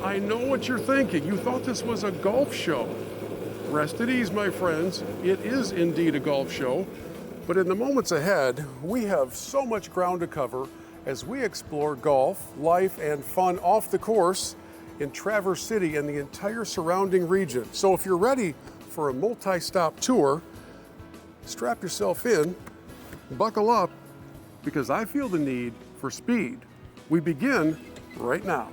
I know what you're thinking. You thought this was a golf show. Rest at ease, my friends. It is indeed a golf show. But in the moments ahead, we have so much ground to cover as we explore golf, life, and fun off the course in Traverse City and the entire surrounding region. So if you're ready for a multi-stop tour, strap yourself in, buckle up, because I feel the need for speed. We begin right now.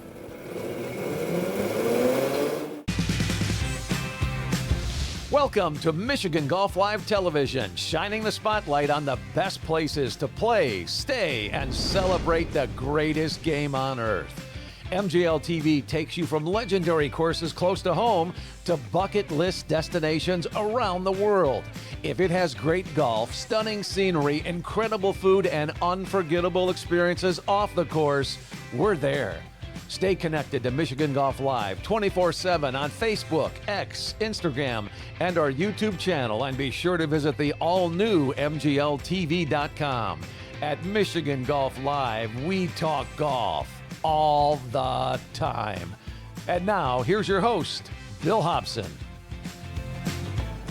Welcome to Michigan Golf Live Television, shining the spotlight on the best places to play, stay, and celebrate the greatest game on earth. MGL TV takes you from legendary courses close to home to bucket list destinations around the world. If it has great golf, stunning scenery, incredible food, and unforgettable experiences off the course, we're there. Stay connected to Michigan Golf Live 24/7 on Facebook, X, Instagram, and our YouTube channel, and be sure to visit the all-new MGLTV.com. At Michigan Golf Live, we talk golf all the time. And now, here's your host, Bill Hobson.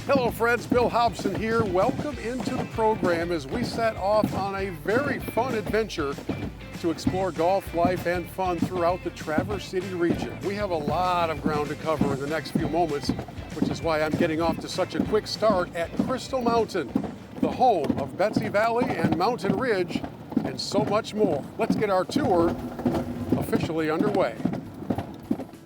Hello friends, Bill Hobson here. Welcome into the program as we set off on a very fun adventure to explore golf, life, and fun throughout the Traverse City region. We have a lot of ground to cover in the next few moments, which is why I'm getting off to such a quick start at Crystal Mountain, the home of Betsie Valley and Mountain Ridge, and so much more. Let's get our tour officially underway.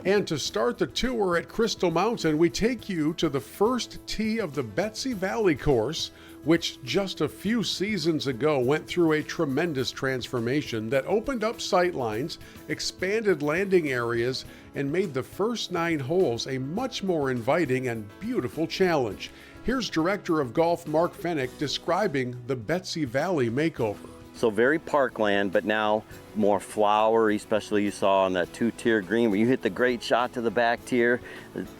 And to start the tour at Crystal Mountain, we take you to the first tee of the Betsie Valley Course, which just a few seasons ago went through a tremendous transformation that opened up sightlines, expanded landing areas, and made the first 9 holes a much more inviting and beautiful challenge. Here's Director of Golf Mark Fennick describing the Betsie Valley makeover. So very parkland, but now more flowery, especially you saw on that 2-tier green where you hit the great shot to the back tier,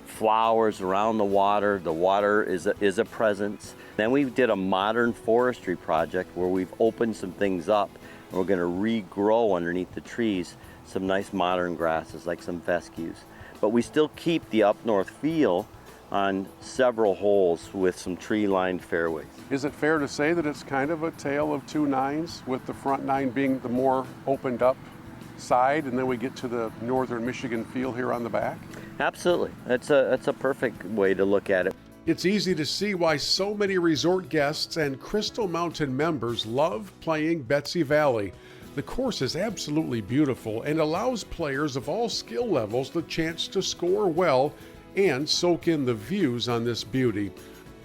flowers around the water is a presence. Then we did a modern forestry project where we've opened some things up and we're gonna regrow underneath the trees some nice modern grasses like some fescues. But we still keep the up north feel on several holes with some tree-lined fairways. Is it fair to say that it's kind of a tale of 2 nines, with the front 9 being the more opened up side, and then we get to the northern Michigan feel here on the back? Absolutely. That's a perfect way to look at it. It's easy to see why so many resort guests and Crystal Mountain members love playing Betsie Valley. The course is absolutely beautiful and allows players of all skill levels the chance to score well and soak in the views on this beauty.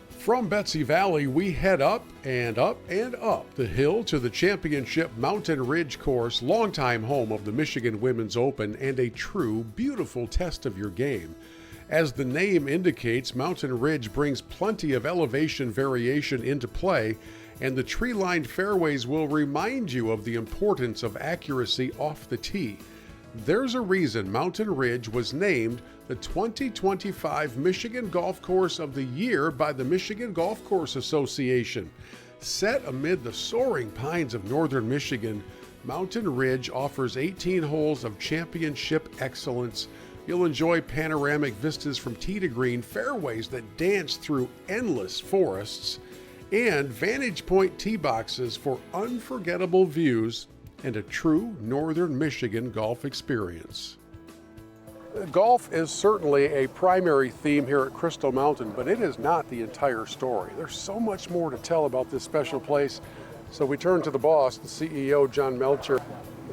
From Betsie Valley, we head up and up and up the hill to the championship Mountain Ridge course, longtime home of the Michigan Women's Open and a true, beautiful test of your game. As the name indicates, Mountain Ridge brings plenty of elevation variation into play, and the tree-lined fairways will remind you of the importance of accuracy off the tee. There's a reason Mountain Ridge was named the 2025 Michigan Golf Course of the Year by the Michigan Golf Course Association. Set amid the soaring pines of northern Michigan, Mountain Ridge offers 18 holes of championship excellence. You'll enjoy panoramic vistas from tee to green, fairways that dance through endless forests, and vantage point tee boxes for unforgettable views and a true northern Michigan golf experience. Golf is certainly a primary theme here at Crystal Mountain, but it is not the entire story. There's so much more to tell about this special place. So we turn to the boss, the CEO, John Melcher.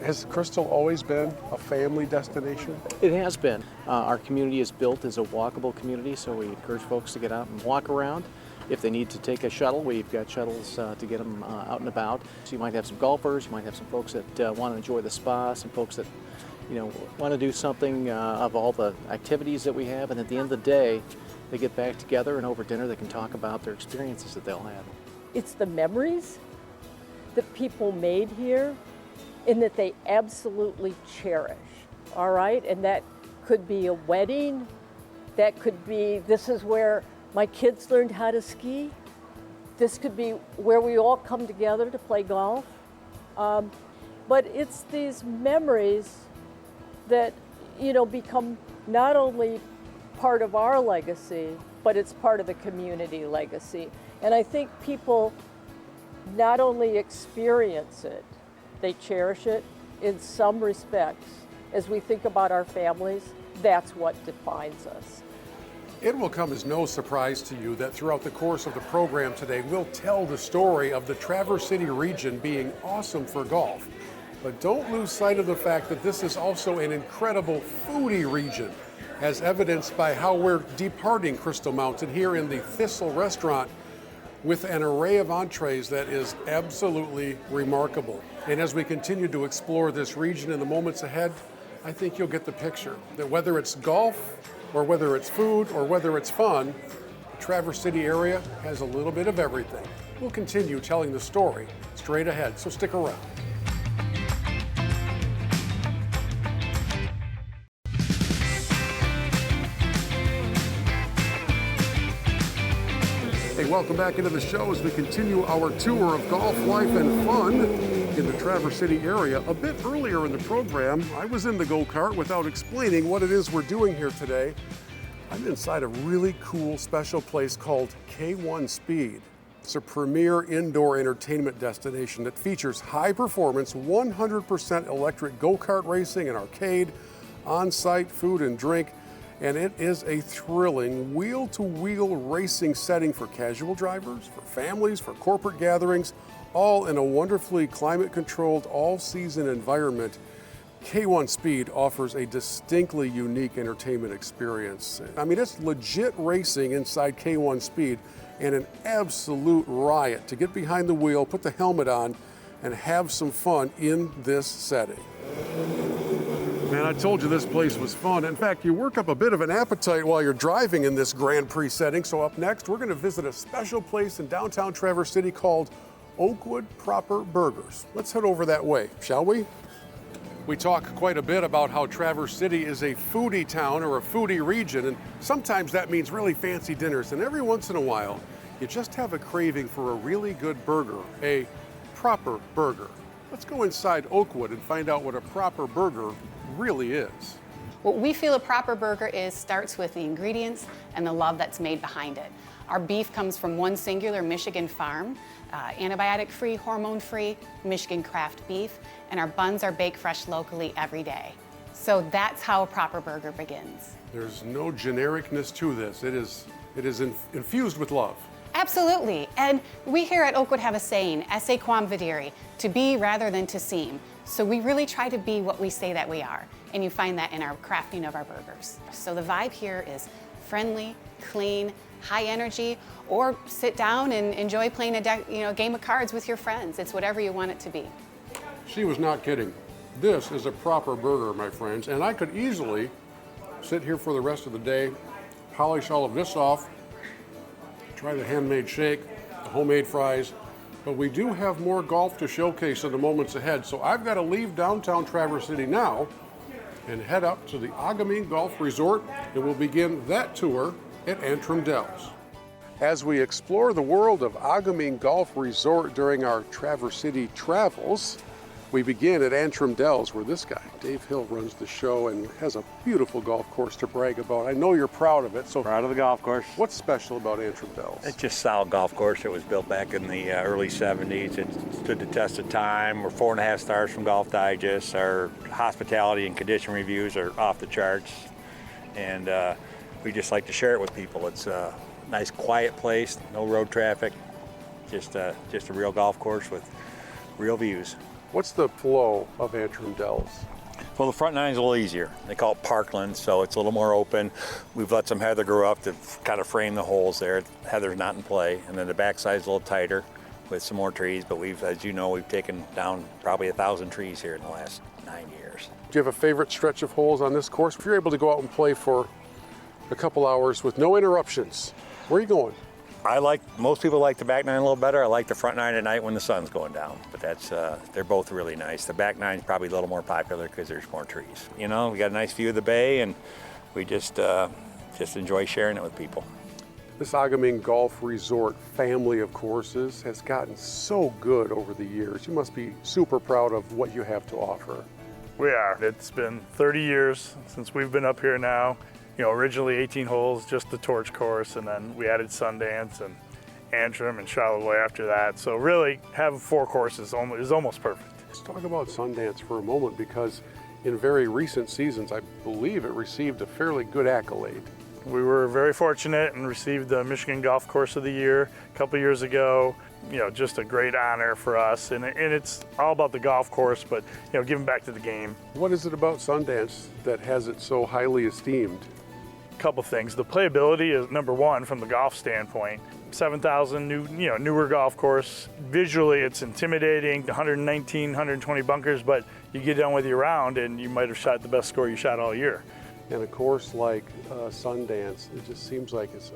Has Crystal always been a family destination? It has been. Our community is built as a walkable community, so we encourage folks to get out and walk around. If they need to take a shuttle, we've got shuttles to get them out and about. So you might have some golfers, you might have some folks that want to enjoy the spa, some folks that want to do something of all the activities that we have, and at the end of the day, they get back together and over dinner they can talk about their experiences that they'll have. It's the memories that people made here and that they absolutely cherish, all right? And that could be a wedding, that could be, this is where my kids learned how to ski, this could be where we all come together to play golf. But it's these memories that become not only part of our legacy, but it's part of the community legacy. And I think people not only experience it, they cherish it in some respects. As we think about our families, that's what defines us. It will come as no surprise to you that throughout the course of the program today, we'll tell the story of the Traverse City region being awesome for golf. But don't lose sight of the fact that this is also an incredible foodie region, as evidenced by how we're departing Crystal Mountain here in the Thistle restaurant with an array of entrees that is absolutely remarkable. And as we continue to explore this region in the moments ahead, I think you'll get the picture that whether it's golf or whether it's food or whether it's fun, the Traverse City area has a little bit of everything. We'll continue telling the story straight ahead, so stick around. Hey, welcome back into the show as we continue our tour of golf, life, and fun in the Traverse City area. A bit earlier in the program, I was in the go-kart without explaining what it is we're doing here today. I'm inside a really cool special place called K1 Speed. It's a premier indoor entertainment destination that features high-performance, 100% electric go-kart racing and arcade, on-site food and drink, and it is a thrilling wheel-to-wheel racing setting for casual drivers, for families, for corporate gatherings, all in a wonderfully climate-controlled, all-season environment. K1 Speed offers a distinctly unique entertainment experience. I mean, it's legit racing inside K1 Speed and an absolute riot to get behind the wheel, put the helmet on, and have some fun in this setting. Man, I told you this place was fun. In fact, you work up a bit of an appetite while you're driving in this Grand Prix setting. So up next, we're going to visit a special place in downtown Traverse City called Oakwood Proper Burgers. Let's head over that way, shall we? We talk quite a bit about how Traverse City is a foodie town or a foodie region, and sometimes that means really fancy dinners. And every once in a while, you just have a craving for a really good burger, a proper burger. Let's go inside Oakwood and find out what a proper burger really is. What we feel a proper burger is starts with the ingredients and the love that's made behind it. Our beef comes from one singular Michigan farm, antibiotic-free, hormone-free Michigan craft beef, and our buns are baked fresh locally every day. So that's how a proper burger begins. There's no genericness to this. It is infused with love. Absolutely, and we here at Oakwood have a saying, esse quam videre, to be rather than to seem. So we really try to be what we say that we are, and you find that in our crafting of our burgers. So the vibe here is friendly, clean, high energy, or sit down and enjoy playing a game of cards with your friends. It's whatever you want it to be. She was not kidding. This is a proper burger, my friends, and I could easily sit here for the rest of the day, polish all of this off, try the handmade shake, the homemade fries, but we do have more golf to showcase in the moments ahead, so I've got to leave downtown Traverse City now and head up to the AGaMing Golf Resort, and we'll begin that tour at Antrim Dells. As we explore the world of AGaMing Golf Resort during our Traverse City travels, we begin at Antrim Dells, where this guy, Dave Hill, runs the show and has a beautiful golf course to brag about. I know you're proud of it. So proud of the golf course. What's special about Antrim Dells? It's just a solid golf course. It was built back in the early 70s. It stood the test of time. We're 4.5 stars from Golf Digest. Our hospitality and condition reviews are off the charts. And we just like to share it with people. It's a nice, quiet place, no road traffic, just a real golf course with real views. What's the flow of Antrim Dells? Well, the front nine's a little easier. They call it parkland, so it's a little more open. We've let some heather grow up to kind of frame the holes there. Heather's not in play. And then the backside's a little tighter with some more trees, but as you know, we've taken down probably 1,000 trees here in the last 9 years. Do you have a favorite stretch of holes on this course? If you're able to go out and play for a couple hours with no interruptions, where are you going? Most people like the back nine a little better. I like the front nine at night when the sun's going down, but they're both really nice. The back nine's probably a little more popular because there's more trees. You know, we got a nice view of the bay, and we just enjoy sharing it with people. This AGaMing Golf Resort family of courses has gotten so good over the years. You must be super proud of what you have to offer. We are. It's been 30 years since we've been up here now. You know, originally 18 holes, just the torch course, and then we added Sundance and Antrim and Charlevoix after that. So really, having 4 courses is almost perfect. Let's talk about Sundance for a moment, because in very recent seasons, I believe it received a fairly good accolade. We were very fortunate and received the Michigan Golf Course of the Year a couple years ago. You know, just a great honor for us, and it's all about the golf course, but you know, giving back to the game. What is it about Sundance that has it so highly esteemed? A couple things. The playability is number one from the golf standpoint. 7,000 newer golf course. Visually, it's intimidating. 119, 120 bunkers, but you get done with your round, and you might have shot the best score you shot all year. And a course like Sundance, it just seems like it's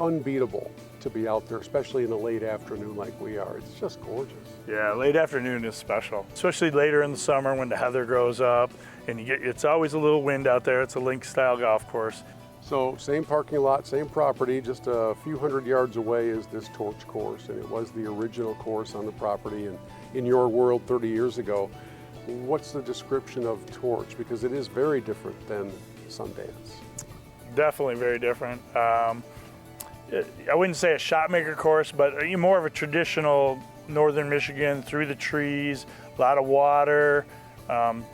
unbeatable to be out there, especially in the late afternoon like we are. It's just gorgeous. Yeah, late afternoon is special, especially later in the summer when the heather grows up, and it's always a little wind out there. It's a link-style golf course. So same parking lot, same property, just a few hundred yards away is this torch course, and it was the original course on the property and in your world 30 years ago. What's the description of torch? Because it is very different than Sundance. Definitely very different. I wouldn't say a shot maker course, but more of a traditional northern Michigan, through the trees, a lot of water,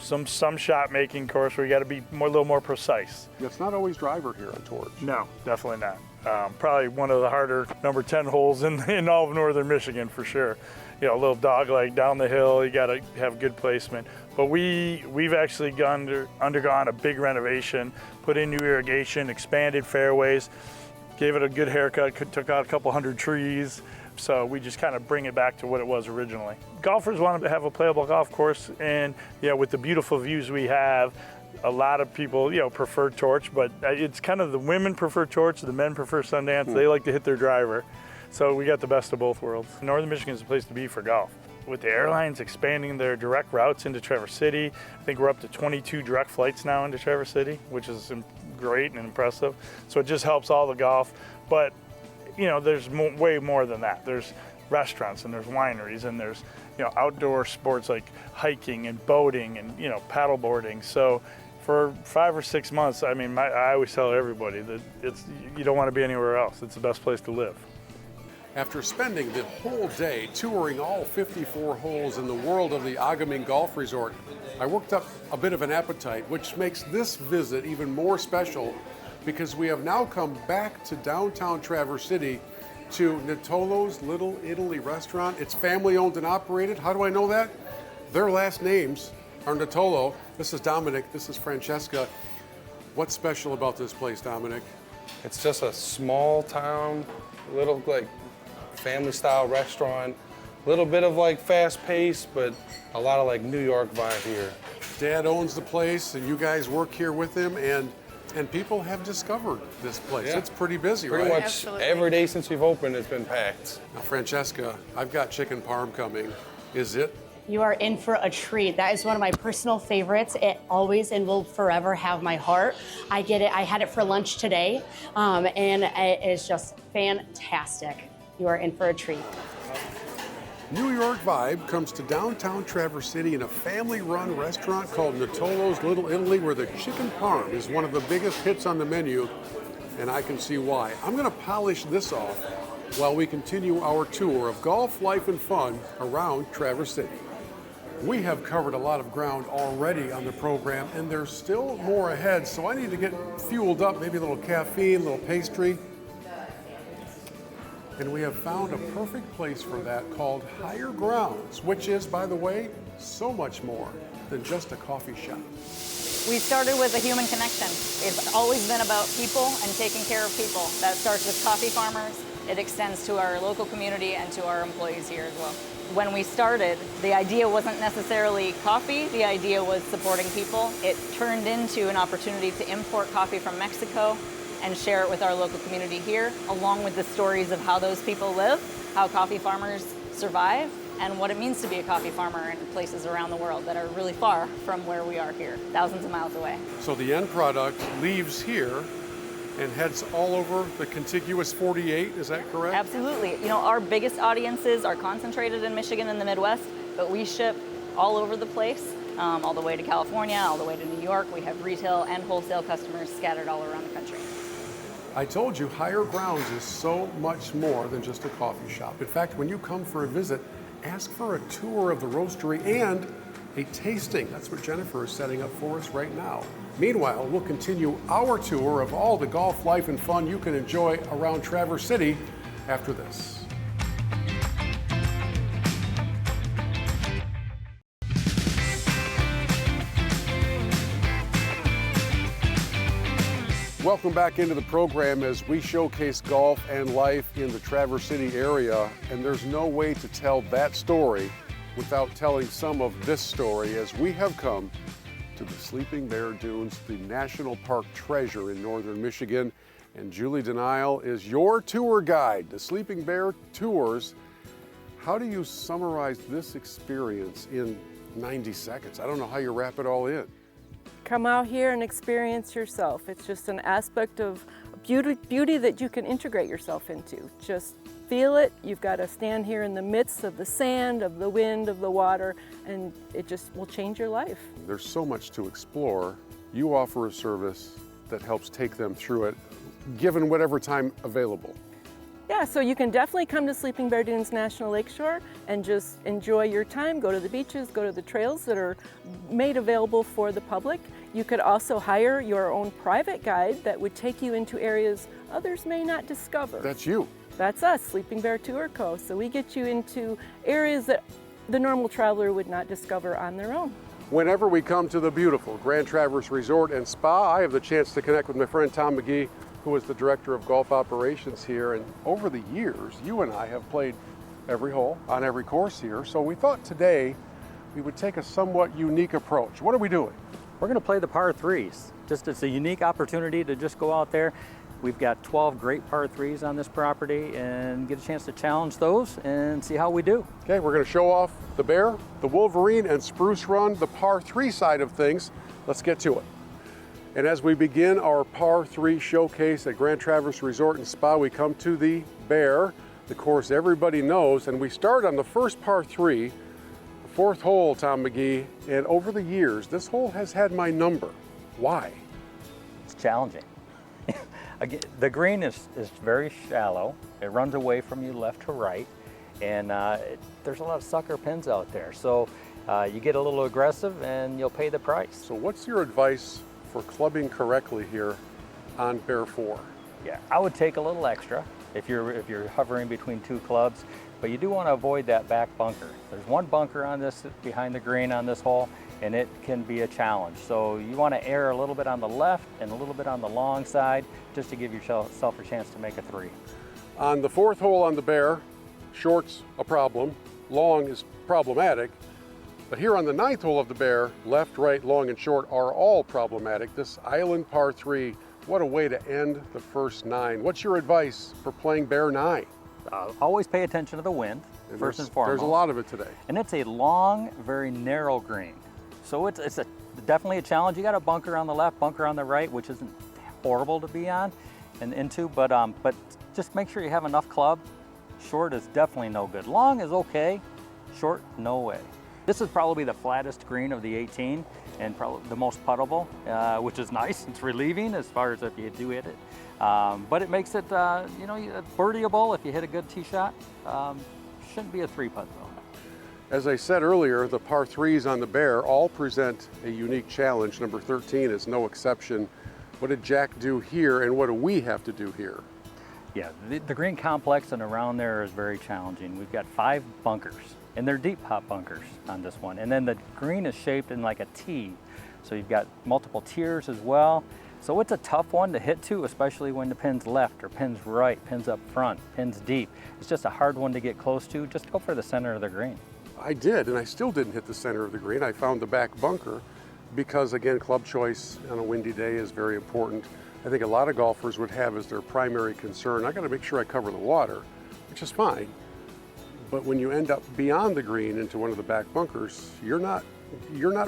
some shot making course where you got to be a little more precise. It's not always driver here on Torch. No, definitely not. Probably one of the harder number 10 holes in all of northern Michigan for sure. You know, a little dog leg down the hill, you got to have good placement. But we've actually undergone a big renovation, put in new irrigation, expanded fairways, gave it a good haircut, took out a couple hundred trees. So we just kind of bring it back to what it was originally. Golfers want to have a playable golf course, and with the beautiful views we have, a lot of people prefer Torch, but it's kind of the women prefer Torch, the men prefer Sundance. They like to hit their driver. So we got the best of both worlds. Northern Michigan is a place to be for golf. With the airlines expanding their direct routes into Traverse City, I think we're up to 22 direct flights now into Traverse City, which is great and impressive. So it just helps all the golf. But there's way more than that. There's restaurants and there's wineries and there's outdoor sports like hiking and boating and paddle boarding. So for 5 or 6 months, I mean, I always tell everybody that you don't want to be anywhere else. It's the best place to live. After spending the whole day touring all 54 holes in the world of the AGaMing Golf Resort, I worked up a bit of an appetite, which makes this visit even more special because we have now come back to downtown Traverse City to Nittolo's Little Italy restaurant. It's family owned and operated. How do I know that? Their last names are Nittolo. This is Dominic, this is Francesca. What's special about this place, Dominic? It's just a small town, little family style restaurant. A little bit of fast pace, but a lot of New York vibe here. Dad owns the place and you guys work here with him, and people have discovered this place. Yeah. It's pretty busy, Pretty right? much Absolutely. every day since we've opened, it's been packed. Now, Francesca, I've got chicken parm coming. Is it? You are in for a treat. That is one of my personal favorites. It always and will forever have my heart. I get it. I had it for lunch today, and it is just fantastic. You are in for a treat. New York vibe comes to downtown Traverse City in a family-run restaurant called Nittolo's Little Italy, where the chicken parm is one of the biggest hits on the menu, and I can see why. I'm going to polish this off while we continue our tour of golf, life, and fun around Traverse City. We have covered a lot of ground already on the program, and there's still more ahead, so I need to get fueled up, maybe a little caffeine, a little pastry. And we have found a perfect place for that called Higher Grounds, which is, by the way, so much more than just a coffee shop. We started with a human connection. It's always been about people and taking care of people. That starts with coffee farmers. It extends to our local community and to our employees here as well. When we started, the idea wasn't necessarily coffee. The idea was supporting people. It turned into an opportunity to import coffee from Mexico and share it with our local community here, along with the stories of how those people live, how coffee farmers survive, and what it means to be a coffee farmer in places around the world that are really far from where we are here, thousands of miles away. So the end product leaves here and heads all over the contiguous 48, is that correct? Absolutely. Our biggest audiences are concentrated in Michigan and the Midwest, but we ship all over the place. all the way to California, all the way to New York. We have retail and wholesale customers scattered all around the country. I told you, Higher Grounds is so much more than just a coffee shop. In fact, when you come for a visit, ask for a tour of the Roastery and a tasting. That's what Jennifer is setting up for us right now. Meanwhile, we'll continue our tour of all the golf life and fun you can enjoy around Traverse City after this. Welcome back into the program as we showcase golf and life in the Traverse City area, and there's no way to tell that story without telling some of this story as we have come to the Sleeping Bear Dunes, the national park treasure in northern Michigan, and Julie Denial is your tour guide to Sleeping Bear Tours. How do you summarize this experience in 90 seconds? I don't know how you wrap it all in. Come out here and experience yourself. It's just an aspect of beauty that you can integrate yourself into. Just feel it. You've got to stand here in the midst of the sand, of the wind, of the water, and it just will change your life. There's so much to explore. You offer a service that helps take them through it, given whatever time available. Yeah, so you can definitely come to Sleeping Bear Dunes National Lakeshore and just enjoy your time, go to the beaches, go to the trails that are made available for the public. You could also hire your own private guide that would take you into areas others may not discover. That's you. That's us, Sleeping Bear Tour Co. So we get you into areas that the normal traveler would not discover on their own. Whenever we come to the beautiful Grand Traverse Resort and Spa, I have the chance to connect with my friend Tom McGee, who is the Director of Golf Operations here. And over the years, you and I have played every hole on every course here. So we thought today we would take a somewhat unique approach. What are we doing? We're going to play the par threes. It's a unique opportunity to just go out there. We've got 12 great par threes on this property and get a chance to challenge those and see how we do. Okay, we're going to show off the Bear, the Wolverine, and Spruce Run, the par three side of things. Let's get to it. And as we begin our par three showcase at Grand Traverse Resort and Spa, we come to the Bear, the course everybody knows, and we start on the first par three, the fourth hole, Tom McGee, and over the years, this hole has had my number. Why? It's challenging. Again, the green is very shallow. It runs away from you left to right, and there's a lot of sucker pins out there. So you get a little aggressive and you'll pay the price. So what's your advice for clubbing correctly here on Bear 4? Yeah, I would take a little extra if you're hovering between two clubs, but you do want to avoid that back bunker. There's one bunker on this behind the green on this hole, and it can be a challenge. So you want to err a little bit on the left and a little bit on the long side just to give yourself a chance to make a three. On the fourth hole on the Bear, short's a problem, long is problematic. But here on the ninth hole of the Bear, left, right, long, and short are all problematic. This island par three, what a way to end the first nine. What's your advice for playing Bear 9? Always pay attention to the wind, first and foremost. There's a lot of it today. And it's a long, very narrow green. So it's definitely a challenge. You got a bunker on the left, bunker on the right, which isn't horrible to be on and into, but just make sure you have enough club. Short is definitely no good. Long is okay, short, no way. This is probably the flattest green of the 18 and probably the most puttable, which is nice. It's relieving as far as if you do hit it. But it makes it, birdieable if you hit a good tee shot. Shouldn't be a three putt though. As I said earlier, the par threes on the Bear all present a unique challenge. Number 13 is no exception. What did Jack do here and what do we have to do here? Yeah, the green complex and around there is very challenging. We've got 5 bunkers, and they're deep pot bunkers on this one. And then the green is shaped in like a T. So you've got multiple tiers as well. So it's a tough one to hit to, especially when the pin's left or pin's right, pin's up front, pin's deep. It's just a hard one to get close to. Just go for the center of the green. I did, and I still didn't hit the center of the green. I found the back bunker because, again, club choice on a windy day is very important. I think a lot of golfers would have as their primary concern, I got to make sure I cover the water, which is fine. But when you end up beyond the green into one of the back bunkers, you're not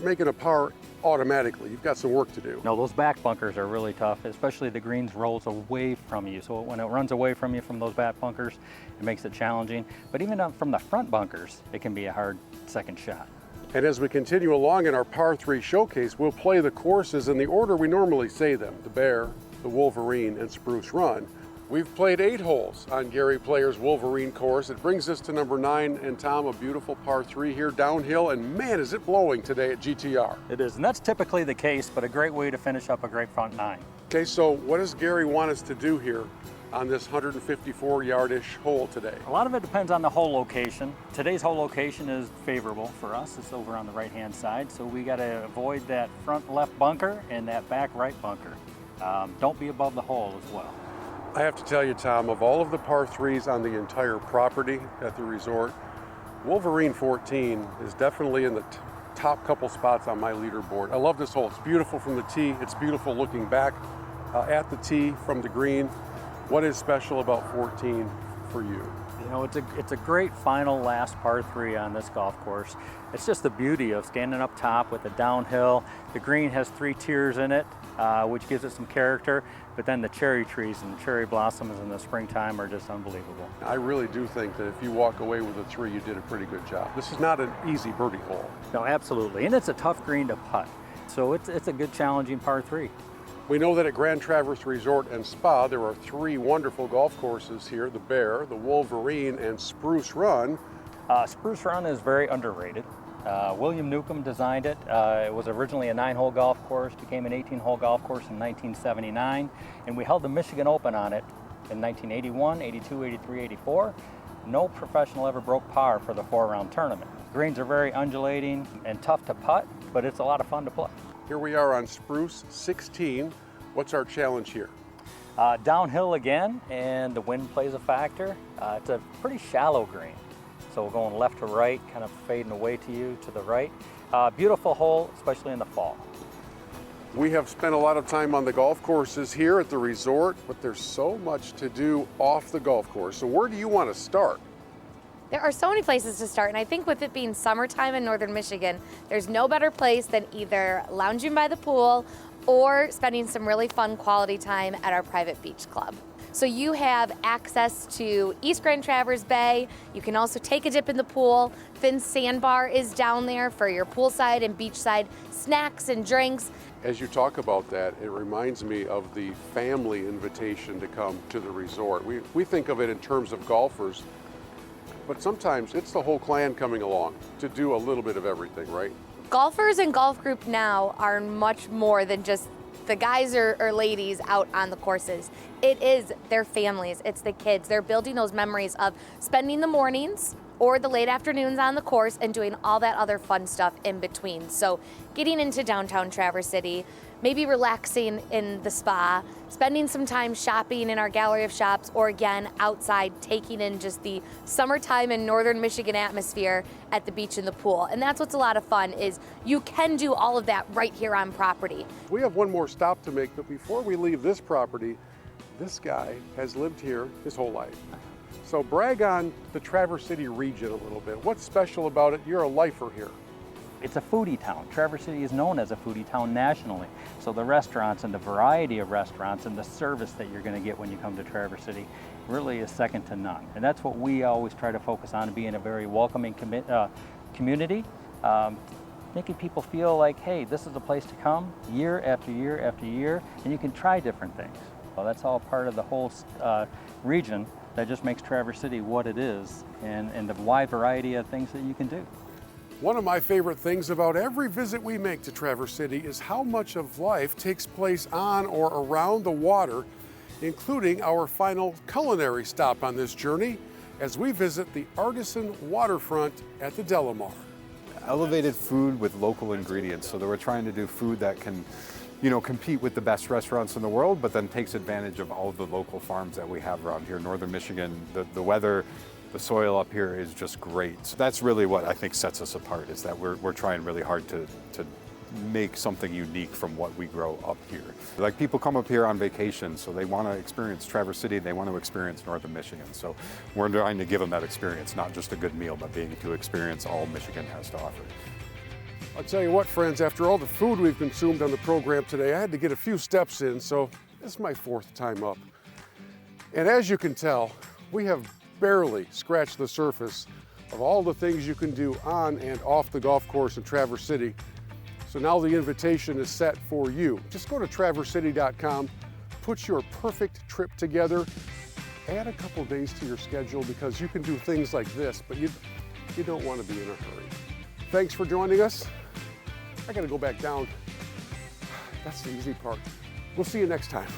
making a par automatically. You've got some work to do. No, those back bunkers are really tough, especially the greens rolls away from you. So when it runs away from you from those back bunkers, it makes it challenging. But even from the front bunkers, it can be a hard second shot. And as we continue along in our par 3 showcase, we'll play the courses in the order we normally say them, the Bear, the Wolverine, and Spruce Run. We've played 8 holes on Gary Player's Wolverine course. It brings us to number 9, and Tom, a beautiful par 3 here downhill, and man, is it blowing today at GTR. It is, and that's typically the case, but a great way to finish up a great front 9. Okay, so what does Gary want us to do here on this 154-yard-ish hole today? A lot of it depends on the hole location. Today's hole location is favorable for us. It's over on the right-hand side, so we got to avoid that front left bunker and that back right bunker. Don't be above the hole as well. I have to tell you, Tom, of all of the par 3s on the entire property at the resort, Wolverine 14 is definitely in the top couple spots on my leaderboard. I love this hole. It's beautiful from the tee. It's beautiful looking back at the tee from the green. What is special about 14 for you? You know, it's a great final last par 3 on this golf course. It's just the beauty of standing up top with the downhill. The green has 3 tiers in it, which gives it some character. But then the cherry trees and cherry blossoms in the springtime are just unbelievable. I really do think that if you walk away with a 3, you did a pretty good job. This is not an easy birdie hole. No, absolutely. And it's a tough green to putt. So it's a good challenging par 3. We know that at Grand Traverse Resort and Spa, there are 3 wonderful golf courses here, the Bear, the Wolverine, and Spruce Run. Spruce Run is very underrated. William Newcomb designed it. It was originally a 9-hole golf course, became an 18-hole golf course in 1979, and we held the Michigan Open on it in 1981, 82, 83, 84. No professional ever broke par for the 4-round tournament. Greens are very undulating and tough to putt, but it's a lot of fun to play. Here we are on Spruce 16. What's our challenge here? Downhill again, and the wind plays a factor. It's a pretty shallow green. So we're going left to right, kind of fading away to you to the right. Beautiful hole, especially in the fall. We have spent a lot of time on the golf courses here at the resort, but there's so much to do off the golf course. So where do you want to start? There are so many places to start, and I think with it being summertime in northern Michigan, there's no better place than either lounging by the pool or spending some really fun quality time at our private beach club. So you have access to East Grand Traverse Bay. You can also take a dip in the pool. Finn's Sandbar is down there for your poolside and beachside snacks and drinks. As you talk about that, it reminds me of the family invitation to come to the resort. We think of it in terms of golfers, but sometimes it's the whole clan coming along to do a little bit of everything, right? Golfers and golf group now are much more than just the guys or ladies out on the courses. It is their families, it's the kids. They're building those memories of spending the mornings or the late afternoons on the course and doing all that other fun stuff in between. So getting into downtown Traverse City, maybe relaxing in the spa, spending some time shopping in our gallery of shops, or again, outside taking in just the summertime in northern Michigan atmosphere at the beach and the pool. And that's what's a lot of fun, is you can do all of that right here on property. We have one more stop to make, but before we leave this property, this guy has lived here his whole life. So brag on the Traverse City region a little bit. What's special about it? You're a lifer here. It's a foodie town. Traverse City is known as a foodie town nationally. So the restaurants and the variety of restaurants and the service that you're going to get when you come to Traverse City really is second to none. And that's what we always try to focus on, being a very welcoming community, making people feel like, hey, this is a place to come year after year after year, and you can try different things. Well, that's all part of the whole region that just makes Traverse City what it is, and the wide variety of things that you can do. One of my favorite things about every visit we make to Traverse City is how much of life takes place on or around the water, including our final culinary stop on this journey as we visit the Artisan Waterfront at the Delamar. Elevated food with local ingredients, so that we're trying to do food that can, compete with the best restaurants in the world, but then takes advantage of all of the local farms that we have around here. Northern Michigan, the weather, the soil up here is just great. So that's really what I think sets us apart, is that we're trying really hard to make something unique from what we grow up here. Like, people come up here on vacation, so they want to experience Traverse City, they want to experience Northern Michigan. So we're trying to give them that experience, not just a good meal, but being to experience all Michigan has to offer. I'll tell you what, friends, after all the food we've consumed on the program today, I had to get a few steps in, so this is my 4th time up. And as you can tell, we have barely scratched the surface of all the things you can do on and off the golf course in Traverse City. So now the invitation is set for you. Just go to traversecity.com, put your perfect trip together, add a couple days to your schedule because you can do things like this, but you don't want to be in a hurry. Thanks for joining us. I gotta go back down. That's the easy part. We'll see you next time.